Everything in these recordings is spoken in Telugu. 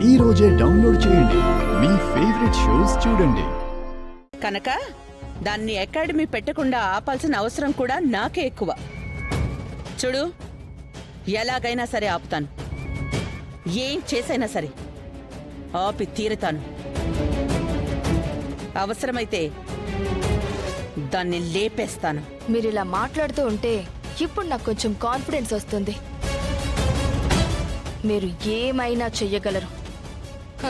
ఈ రోజే డౌన్లోడ్ చేయండి. మీ ఫేవరెట్ షోస్ చూడండి. కనుక దాన్ని అకాడమీ పెట్టకుండా ఆపాల్సిన అవసరం కూడా నాకే ఎక్కువ. చూడు, ఎలాగైనా సరే ఆపుతాను. ఏం చేసైనా సరే ఆపి తీరుతాను. అవసరమైతే దాన్ని లేపేస్తాను. మీరిలా మాట్లాడుతూ ఉంటే ఇప్పుడు నాకు కొంచెం కాన్ఫిడెన్స్ వస్తుంది. మీరు ఏమైనా చెయ్యగలరు. హ,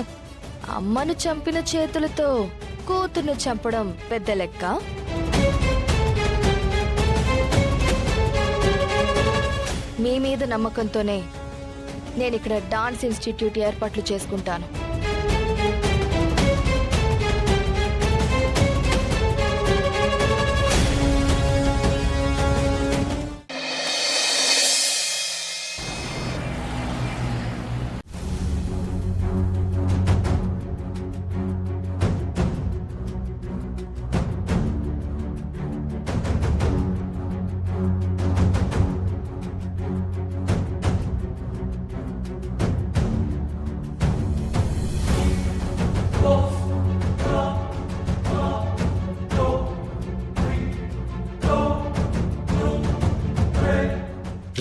అమ్మను చంపిన చేతులతో కూతుర్ను చంపడం పెద్ద లెక్క. మీ మీద నమ్మకంతోనే నేనిక్కడ డాన్స్ ఇన్స్టిట్యూట్ ఏర్పాట్లు చేసుకుంటాను.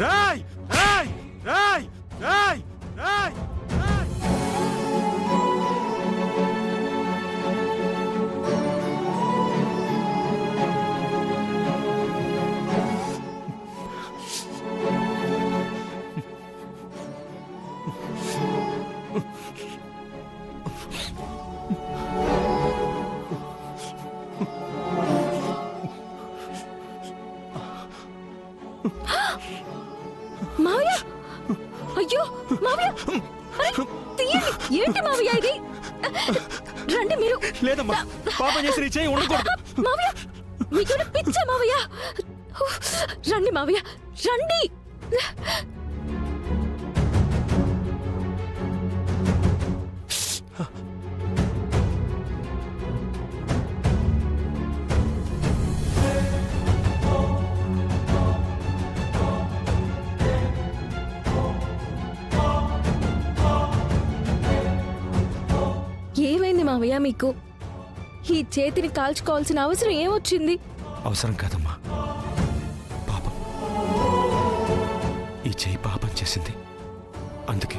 రాయ్ రాయ్ రాయ్ రాయ్ రాయ్ మావయ్య, అయ్యో మావయ్య, అరే, తీయండి. ఏంటి మావయ్య ఇది? రండి మీరు. లేదమ్మా, పాపం చేసి నీ చేయి ఉండకూడదు. మావయ్య, మీకు పిచ్చా మావయ్య? రండి మావయ్య, రండి. ఏమైంది మావయ్య మీకు? ఈ చేతిని కాల్చుకోవాల్సిన అవసరం ఏమొచ్చింది? అవసరం కాదమ్మా, పాపం. ఈ చేయి పాపం చేసింది, అందుకే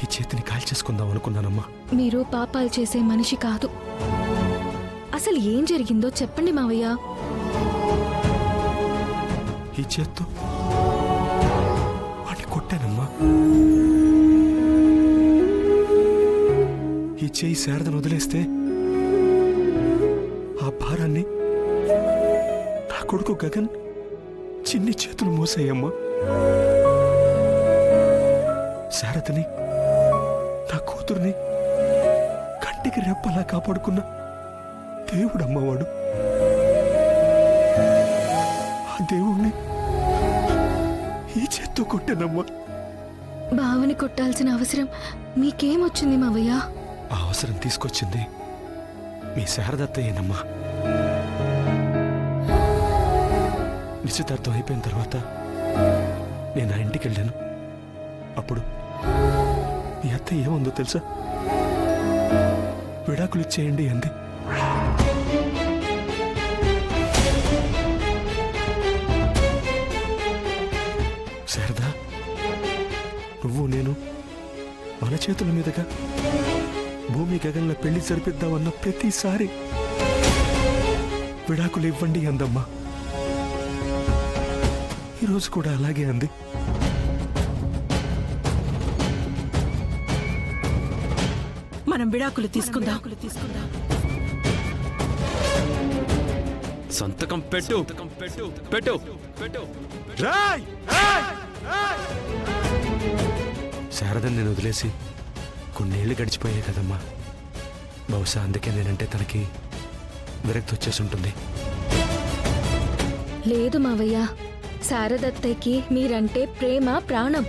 ఈ చేతిని కాల్చేసుకుందాం అనుకున్నానమ్మా. మీరు పాపాలు చేసే మనిషి కాదు. అసలు ఏం జరిగిందో చెప్పండి మావయ్య. ఈ చేత్తో వాడిని కొట్టానమ్మా. ఈ చేయి శారదను వదిలేస్తే ఆ భారాన్ని నా కొడుకు గగన్ చిన్ని చేతులు మోసాయమ్మా. శారదని, నా కూతుర్ని కంటికి రెప్పలా కాపాడుకున్న దేవుడమ్మవాడు. ఆ దేవుణ్ణి ఈ చేత్తో కొట్టానమ్మా. బావని కొట్టాల్సిన అవసరం మీకేమొచ్చింది మావయ్య? ఆ అవసరం తీసుకొచ్చింది మీ శారదత్తయ్యేనమ్మా. నిశ్చితార్థం అయిపోయిన తర్వాత నేను ఆ ఇంటికి వెళ్ళాను. అప్పుడు మీ అత్త ఏముందో తెలుసా? విడాకులు ఇచ్చేయండి అంది. శారదా, నువ్వు నేను మన చేతుల మీదుగా భూమి గగన్ల పెళ్లి జరిపిద్దామన్న ప్రతిసారి విడాకులు ఇవ్వండి అందమ్మా. ఈరోజు కూడా అలాగే అంది. మనం విడాకులు తీసుకుందాం. సంతకం పెట్టు పెట్టు పెట్టు. రాయ్ రాయ్ రాయ్. శారదని నేను వదిలేసి కొన్నేళ్లు గడిచిపోయాయి కదమ్మా. బహుశా అందుకే నేనంటే తనకి విరక్తి వచ్చేసి ఉంటుంది. లేదు మావయ్య, శారదత్తయ్యకి మీరంటే ప్రేమ, ప్రాణం.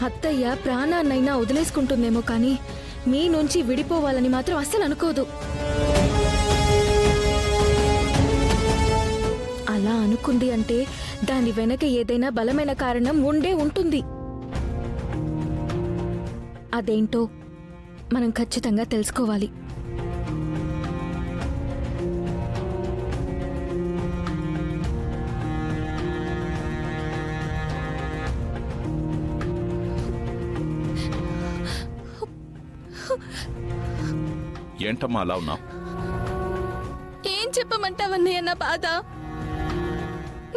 అత్తయ్య ప్రాణాన్నైనా వదిలేసుకుంటుందేమో కానీ మీ నుంచి విడిపోవాలని మాత్రం అస్సలు అనుకోదు. అలా అనుకుంది అంటే దాని వెనక ఏదైనా బలమైన కారణం ఉండే ఉంటుంది. అదేంటో మనం ఖచ్చితంగా తెలుసుకోవాలి. ఏంటమ్మా అలా ఉన్నావు? ఏం చెప్పమంటావన్నయ్య నా బాధ?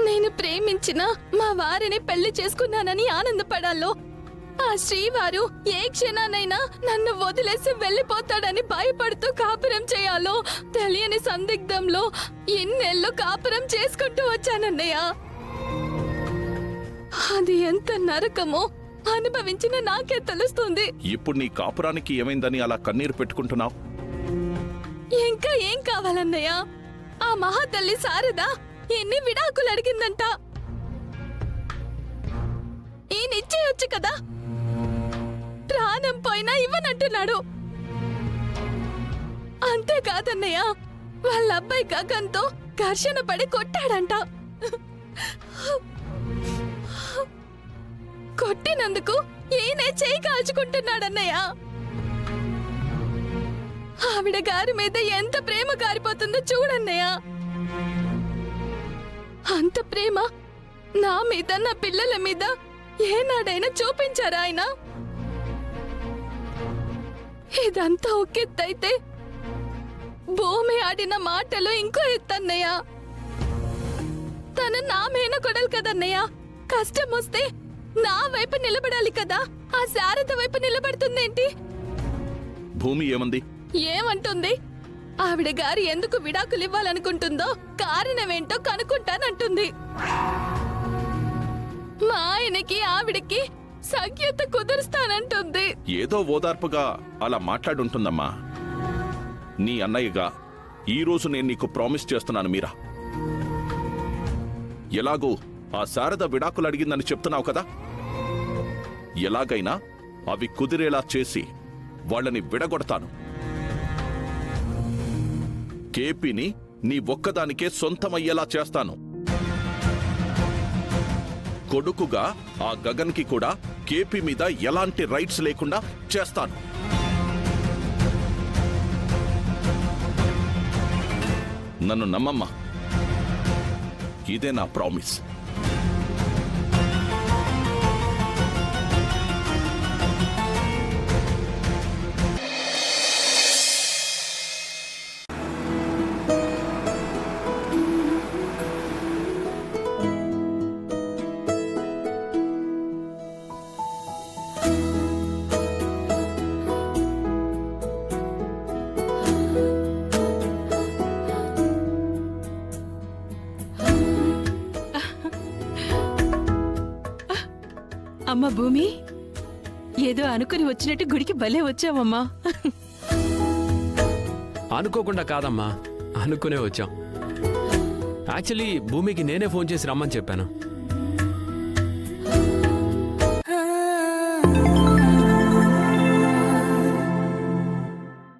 నేను ప్రేమించిన మా వారిని పెళ్లి చేసుకున్నానని ఆనందపడాలో, ఆ శ్రీవారు ఏ క్షణానైనా నన్ను వదిలేసి వెళ్ళిపోతాడని భయపడుతూ కాపురం చేయాలో తెలియని సందిగ్ధంలో ఎన్నెళ్ళు కాపురం చేసుకుంటూ వచ్చానన్నయ్య. అది ఎంత నరకమో అనుభవించిన నాకే తెలుస్తుంది. ఇప్పుడు నీ కాపురానికి ఏమైందని అలా కన్నీరు పెట్టుకుంటున్నావు? ఇంకా ఏం కావాలన్నయ్య? ఆ మహాతల్లి శారద ఎన్ని విడాకులు అడిగిందంట. ఈయనిచ్చేయొచ్చు కదా, ప్రాణం పోయినా ఇవ్వనంటున్నాడు. అంతేకాదన్నయ్య, వాళ్ళ అబ్బాయి గగన్తో ఘర్షణ పడి కొట్టాడంట. కొట్టినందుకు ఈయనే చేయి కాల్చుకుంటున్నాడన్నయ్య. ఆవిడ గారి మీద ఎంత ప్రేమ కారిపోతుందో చూడన్నయ్య. అంత ప్రేమ నా మీద, నా పిల్లల మీద ఏనాడైనా చూపించారా ఆయన? ఇదంతా ఒకెత్తైతే భూమి ఆడిన మాటలు ఇంకో ఎత్తన్నయ్య. తను నా మేనకొడలు కదన్నయ్య. కష్టం వస్తే నా వైపు నిలబడాలి కదా, ఆ శారద వైపు నిలబడుతుందేంటి? భూమి ఏమంది? ఏమంటుంది? ఆవిడ గారు ఎందుకు విడాకులు ఇవ్వాలనుకుంటుందో కారణమేంటో కనుక్కుంటానంటుంది. మా ఆయనకి ఆవిడకి సఖ్యత కుదురుస్తానంటుంది. ఏదో ఓదార్పుగా అలా మాట్లాడుంటుందమ్మా. నీ అన్నయ్యగా ఈరోజు నేను నీకు ప్రామిస్ చేస్తున్నాను మీరా. ఎలాగూ ఆ శారద విడాకులు అడిగిందని చెప్తున్నావు కదా, ఎలాగైనా అవి కుదిరేలా చేసి వాళ్ళని విడగొడతాను. కేపీని నీ ఒక్కదానికే సొంతమయ్యేలా చేస్తాను. కొడుకుగా ఆ గగన్కి కూడా కేపీ మీద ఎలాంటి రైట్స్ లేకుండా చేస్తాను. నన్ను నమ్మమ్మా, ఇదే నా ప్రామిస్. అమ్మ భూమి, ఏదో అనుకుని వచ్చినట్టు గుడికి భలే వచ్చావమ్మా. అనుకోకుండా కాదమ్మా, అనుకునే వచ్చాం. యాక్చువల్లీ భూమికి నేనే ఫోన్ చేసి రమ్మని చెప్పాను.